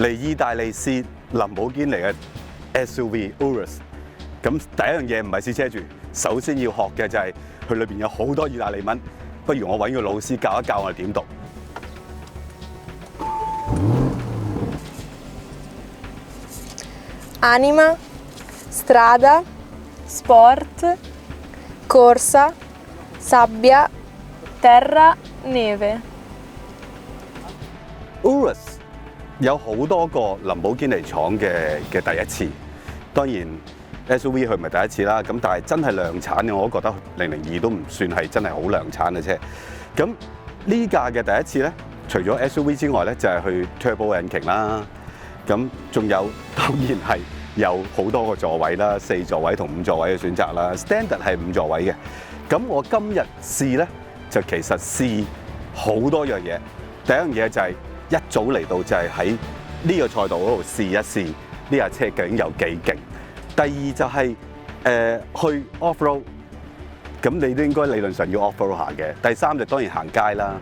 嚟意大利試林寶堅尼嘅 SUV Urus。咁第一樣嘢唔係試車住，首先要學嘅就係佢裏邊有好多意大利文，不如我揾個老師教一教我哋點讀。Anima, strada, sport, corsa, sabbia, terra, neve. Urus 有好多個林寶堅尼廠嘅第一次，當然 SUV 佢唔係第一次啦，咁但係真係量產嘅，我都覺得002都唔算係真係好量產嘅車。咁呢架嘅第一次咧，除咗 SUV 之外咧，就係去 Turbo 引擎啦。咁仲有當然係有好多個座位啦，4座位同5座位嘅選擇啦。Standard 係5座位嘅。咁我今日試咧，就其實試好多樣嘢。第一樣嘢就係一早嚟到就係喺呢個賽道嗰度試一試呢架車究竟有幾勁。第二就係去 off road， 咁你都應該理論上要 off road 下嘅。第三就當然行街啦。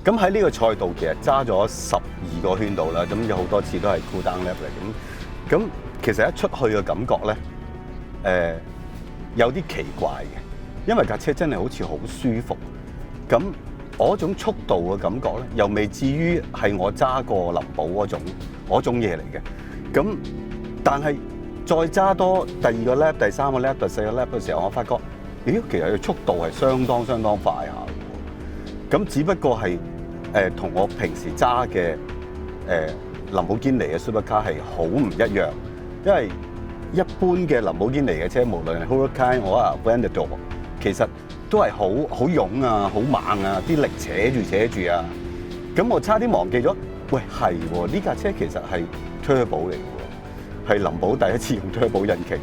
咁喺呢個賽道其實揸咗12個圈度啦，咁有好多次都係 cool down lap 嚟。咁其實一出去嘅感覺咧，有啲奇怪嘅，因為架車真係好似好舒服。咁我嗰種速度嘅感覺咧，又未至於係我揸過林寶嗰種嘢嚟嘅。咁但係再揸多第2個 lap、第3個 lap、第4個 lap 嘅時候，我發覺，咦，其實佢速度係相當快下嘅。咁只不過係同我平時揸嘅林寶堅尼嘅 Supercar 係好唔一樣，因為一般嘅林寶堅尼嘅車，無論係 Huracan 或者 Aventador， 其實都係好勇啊、好猛啊，啲力扯住啊。咁我差啲忘記咗，喂係喎，呢架車其實係 Turbo 嚟嘅喎，係林寶第一次用 Turbo 引擎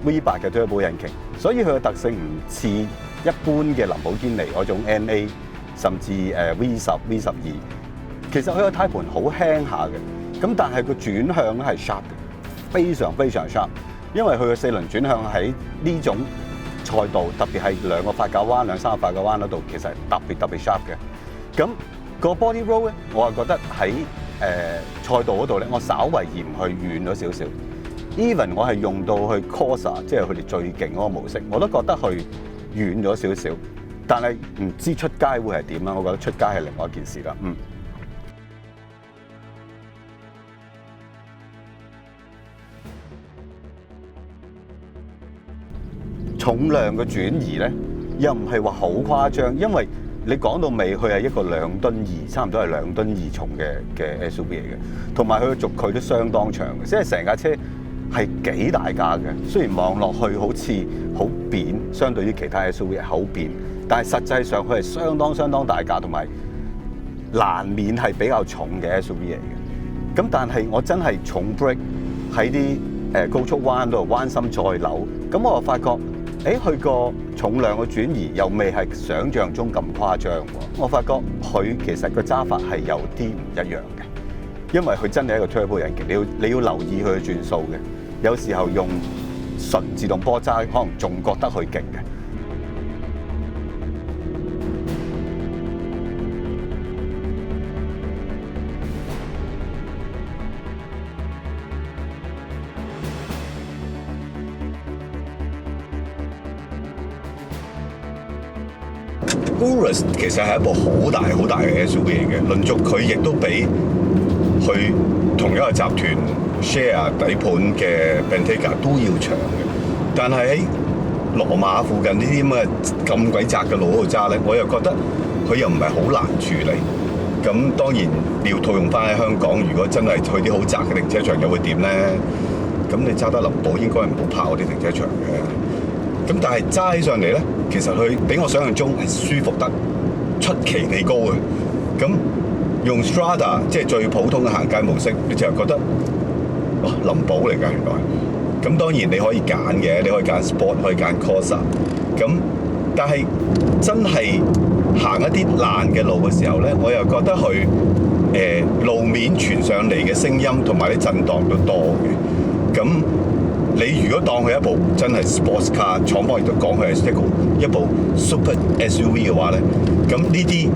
V8 嘅 Turbo 引擎，所以佢嘅特性唔似一般嘅林寶堅尼嗰種 NA。甚至V10、V12，其實佢個軚盤好輕下嘅，咁但係個轉向咧係 sharp 嘅，非常 sharp。因為佢嘅4輪轉向喺呢種賽道，特別係2個發夾彎、2、3個發夾彎嗰度，其實係特別 sharp 嘅。咁個 body roll 咧，我係覺得喺賽道嗰度咧，我稍為嫌佢遠咗少少。Even 我係用到去 Corsa， 即係佢哋最勁嗰個模式，我都覺得佢遠咗少少。但係唔知出街會係點啦，我覺得出街係另外一件事啦。重量嘅轉移咧，又唔係話好誇張，因為你講到尾，佢係一個2噸2，差唔多係2噸2重嘅 SUV 嚟嘅，同埋佢嘅軸距都相當長嘅，即係成架車係幾大架嘅。雖然望落去好似好扁，相對於其他 SUV 係好扁。但係實際上佢係相當大架，同埋難免係比較重嘅 SUV 嚟嘅。咁但係我真係重 brake 喺啲高速彎度彎心再扭，咁我就發覺，佢個重量嘅轉移又未係想像中咁誇張喎。我發覺佢其實個揸法係有啲唔一樣嘅，因為佢真係一個 turbo 引擎，你要留意佢嘅轉數嘅。有時候用純自動波揸，可能仲覺得佢勁嘅。Urus 其實係一部好大嘅 SUV 嚟嘅，輪軸佢亦都比佢同一個集團 share 底盤嘅 Bentayga 都要長嘅。但係喺羅馬附近呢啲咁鬼窄嘅路嗰度揸咧，我又覺得佢又唔係好難處理。咁當然你要套用翻喺香港，如果真係去啲好窄嘅停車場，又會點咧？咁你揸得林寶應該唔好怕嗰啲停車場嘅。咁但係揸起上嚟咧，其實佢比我想象中係舒服得出奇地高嘅。咁用 Strada 即係最普通嘅行街模式，你就覺得哇，林寶嚟㗎原來。咁當然你可以揀嘅，你可以揀 Sport， 可以揀 Corsa。咁但係真係行一啲爛嘅路嘅時候咧，我又覺得佢路面傳上嚟嘅聲音同埋啲震盪都多嘅。咁你如果當佢一部真係 sports car，廠方亦都講佢係一部 super SUV 嘅話咧，咁呢啲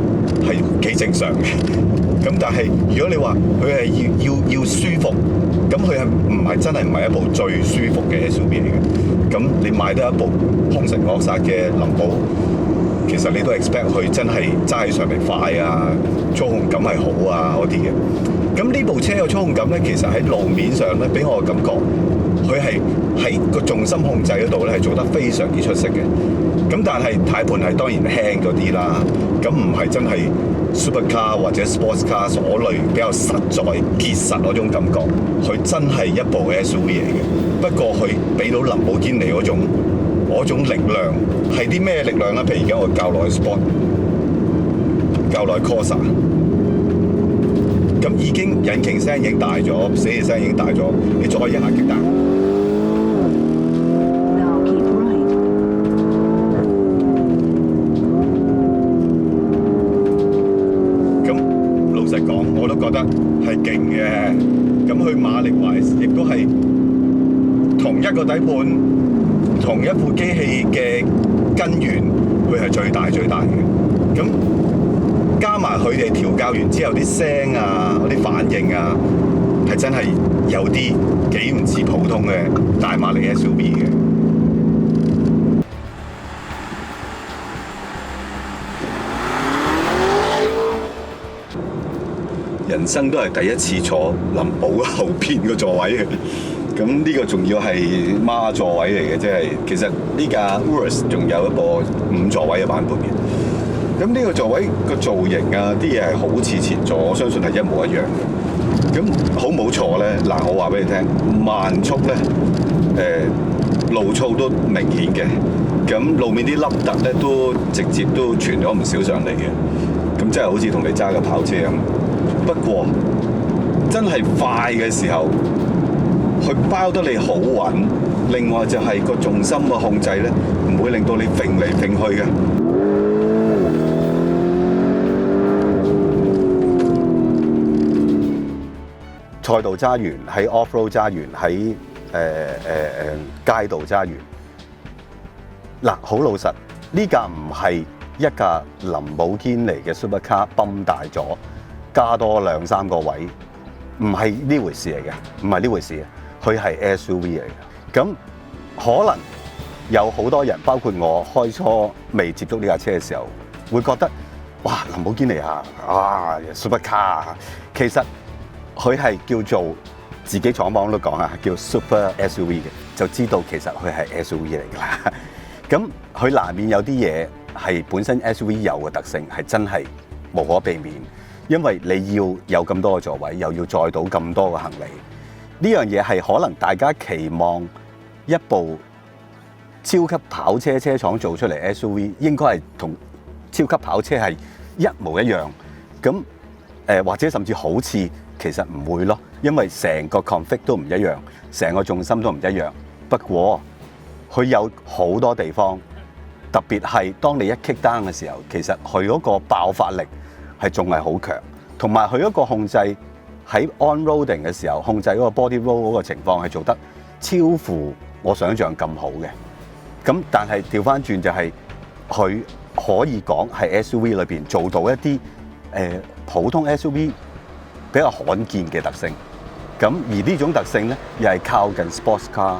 係幾正常嘅。咁但係如果你話佢係要舒服，咁佢係真係唔係一部最舒服嘅 SUV 嚟嘅。咁你買得一部凶神惡煞嘅林寶，其實你都 expect 佢真係揸起上嚟快啊，操控感係好啊嗰啲嘅。咁呢部車嘅操控感咧，其實喺路面上咧，俾我嘅感覺，佢係喺個重心控制嗰度咧係做得非常之出色嘅。咁但係軚盤係當然輕咗啲啦，咁唔係真係 supercar 或者 sports car 所類比較實在結實嗰種感覺，佢真係一部 SUV 嚟嘅。不過佢俾到林寶堅尼嗰種力量係啲咩力量咧？譬如而家我較耐 Sport， 較耐 Corsa， 咁已經引擎聲已經大咗，死氣聲已經大咗，你再一下激彈。老實講，我都覺得係勁嘅。咁佢馬力懷亦都係同一個底盤、同一部機器嘅根源，會係最大嘅。咁加埋佢哋調校完之後啲聲啊、嗰啲反應啊，係真係有啲幾唔似普通嘅大馬力 SUV 嘅。人生都係第一次坐林寶後邊個座位嘅，咁呢個仲要係孖座位嚟嘅，即係其實呢架 Urus 仲有一個5座位嘅版本嘅。咁呢個座位個造型啊，啲嘢係好似前座，我相信係一模一樣嘅。咁好冇錯咧，嗱，我話俾你聽，慢速咧，路噪都明顯嘅，咁路面啲凹凸咧都直接都傳咗唔少上嚟嘅，咁真係好似同你揸個跑車咁。不過真係快嘅時候，佢包得你好穩。另外就係個重心嘅控制咧，唔會令到你揈嚟揈去嘅。賽道揸完，喺 off-road 揸完，喺街道揸完。嗱，好老實，呢架唔係一架林寶堅尼嘅 supercar 泵大咗。加多2-3個位，唔係呢回事嚟嘅，唔係呢回事嘅，佢係 SUV 嚟嘅。咁可能有好多人，包括我開初未接觸呢架車嘅時候，會覺得哇，林寶堅尼啊，supercar， 其實佢係叫做自己廠房都講啊，叫 super SUV 嘅，就知道其實佢係 SUV 嚟㗎啦。咁佢難免有啲嘢係本身 SUV 有嘅特性，係真係無可避免。因為你要有咁多個座位，又要載到咁多個行李，呢樣嘢係可能大家期望一部超級跑車車廠做出嚟 SUV 應該係同超級跑車係一模一樣。咁或者甚至好似，其實唔會咯，因為成個 config 都唔一樣，成個重心都唔一樣。不過佢有好多地方，特別係當你一 kick down 嘅時候，其實佢嗰個爆發力係仲係好強，同埋佢一個控制喺 on-roading 嘅時候，控制嗰個 body roll 嗰個情況係做得超乎我想象咁好嘅。咁但係調翻轉就係佢可以講係 SUV 裏邊做到一啲普通 SUV 比較罕見嘅特性。咁而呢種特性咧，又係靠近 sports car